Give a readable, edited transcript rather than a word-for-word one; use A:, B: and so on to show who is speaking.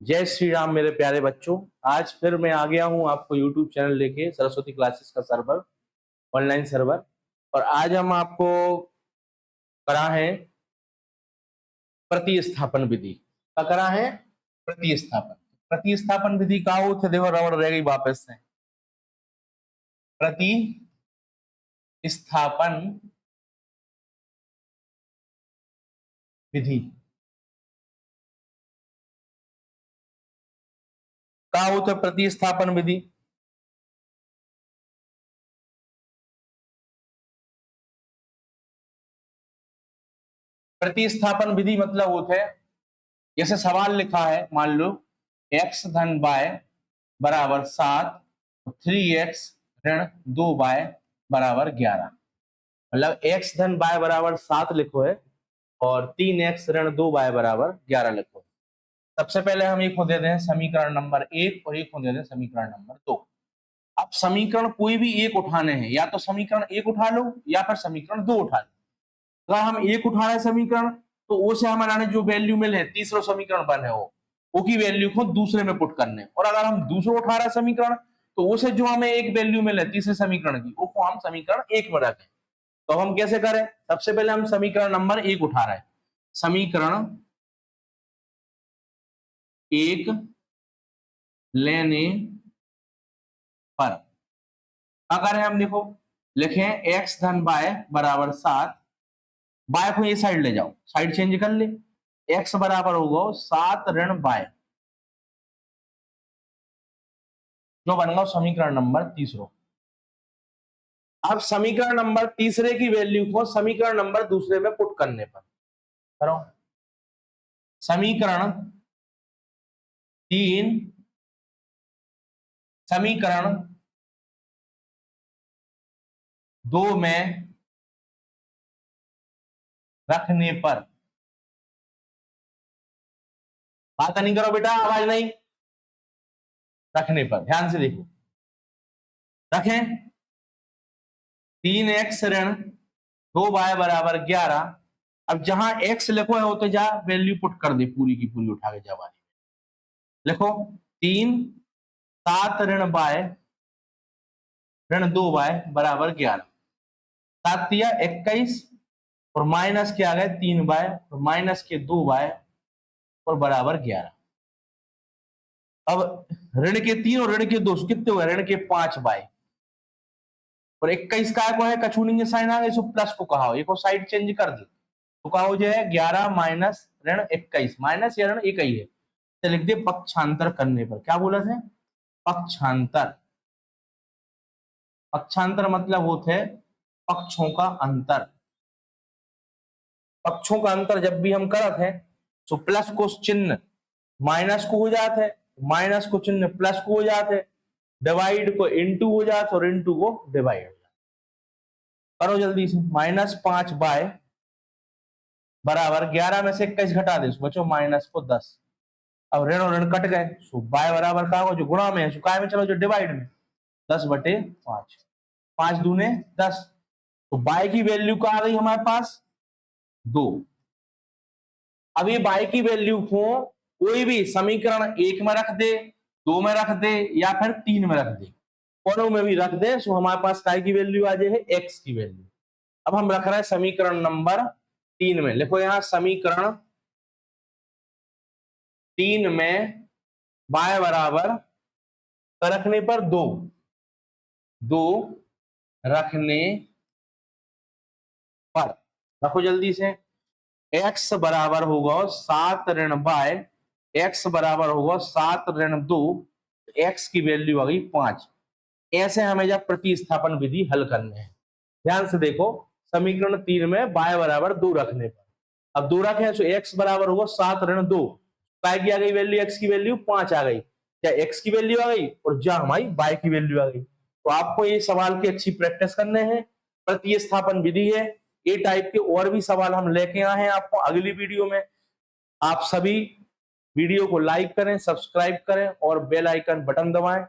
A: जय श्री राम मेरे प्यारे बच्चों। आज फिर मैं आ गया हूं आपको यूट्यूब चैनल लेके, सरस्वती क्लासेस का सर्वर, ऑनलाइन सर्वर। और आज हम आपको करा है प्रतिस्थापन विधि का करा है प्रतिस्थापन विधि का हो थे। देखो रबड़ रह गई वापस से। प्रतिस्थापन विधि का हो थे प्रतिस्थापन विधि। प्रतिस्थापन विधि मतलब होता है, जैसे सवाल लिखा है, मान लो x धन y बराबर 7, 3x ऋण 2y बराबर 11। मतलब x धन y बराबर 7 लिखो है और 3x ऋण 2y बराबर 11 लिखो। सबसे पहले हम एक को दे दें समीकरण नंबर 1 और एक को दे दें समीकरण नंबर 2। अब समीकरण कोई भी एक उठाने हैं, या तो समीकरण 1 उठा लो या फिर समीकरण 2 उठा लो। अगर हम एक उठा रहे समीकरण तो वो से हमारा जो वैल्यू मिले, तीसरा समीकरण बने वो की वैल्यू को दूसरे में पुट करने। और अगर हम दूसरा उठा रहे समीकरण तो उसे जो हमें एक वैल्यू मिले तीसरे समीकरण की, वो हम समीकरण 1 में रखें। तो हम कैसे करें? सबसे पहले हम समीकरण नंबर 1 उठा रहे हैं। समीकरण 1 लेने पर क्या करें हम? देखो लिखें x धन y बराबर 7। y को ये साइड ले जाओ, साइड चेंज कर ले। x बराबर होगा 7 ऋण y, जो बन गया समीकरण नंबर तीसरा। अब समीकरण नंबर तीसरे की वैल्यू को समीकरण नंबर दूसरे में पुट करने पर करो। समीकरण 3 समीकरण 2 में रखने पर, बात नहीं करो बेटा, आवाज नहीं, रखने पर ध्यान से देखो। रखें 3x ऋण 2y बराबर 11। अब जहां x लिखो है होते जा वैल्यू पुट कर दे, पूरी की पूरी उठा के जवानी लिखो। 3 7 ऋण y ऋण 2y बराबर 11। 7 दिया 21 और माइनस के आ गए 3y और माइनस के 2y और बराबर 11। अब ऋण के 3 और ऋण के 2 कितने हुए? ऋण के 5y और 21 का को है कछूनी के साइन आ गए, इसको प्लस को कहा हो, एक को साइड चेंज कर दे तो कहा हो जाए 11 माइनस ऋण 21, माइनस या ऋण एक ही है तो लिख दे पक्षांतर करने पर। क्या बोला था? पक्षांतर। पक्षांतर मतलब होते है पक्षों का अंतर। पक्षों का अंतर जब भी हम करते हैं तो प्लस को चिन्ह माइनस को हो जाते है, माइनस को चिन्ह प्लस को हो जाते है, डिवाइड को इनटू हो जाते और इनटू को डिवाइड हो जाते। करो जल्दी से। -5y बराबर 11 में से 21 घटा दे बच्चों माइनस को 10। अब ऋण और ऋण कट गए सो y बराबर का होगा जो गुणा में है सो काय में चलो जो डिवाइड में 10/5। 5 दूने 10 तो y की वैल्यू का आ गई हमारे पास 2। अब ये y की वैल्यू को कोई भी समीकरण 1 में रख दे, 2 में रख दे या फिर 3 में रख दे, कोनों में भी रख दे सो हमारे पास काय की वैल्यू आ जाए x की वैल्यू। अब हम रख रहे हैं समीकरण नंबर 3 में। लिखो यहां समीकरण 3 में y बराबर रखने पर 2 रखने पर रखो जल्दी से। x बराबर होगा 7 ऋण y, x बराबर होगा 7 ऋण 2, x की वैल्यू आ गई 5। ऐसे हमें जब प्रतिस्थापन विधि हल करने हैं, ध्यान से देखो। समीकरण 3 में y बराबर 2 रखने पर, अब 2 रखे तो x बराबर होगा 7 ऋण 2, y की आ गई वैल्यू, x की वैल्यू 5 आ गई, क्या x की वैल्यू आ गई और जहां हमारी y की वैल्यू आ गई। तो आपको ये सवाल की अच्छी प्रैक्टिस करने हैं। प्रतिस्थापन विधि है, ये टाइप के और भी सवाल हम लेके आए हैं आपको अगली वीडियो में। आप सभी वीडियो को लाइक करें, सब्सक्राइब करें और बेल आइकन बटन दबाएं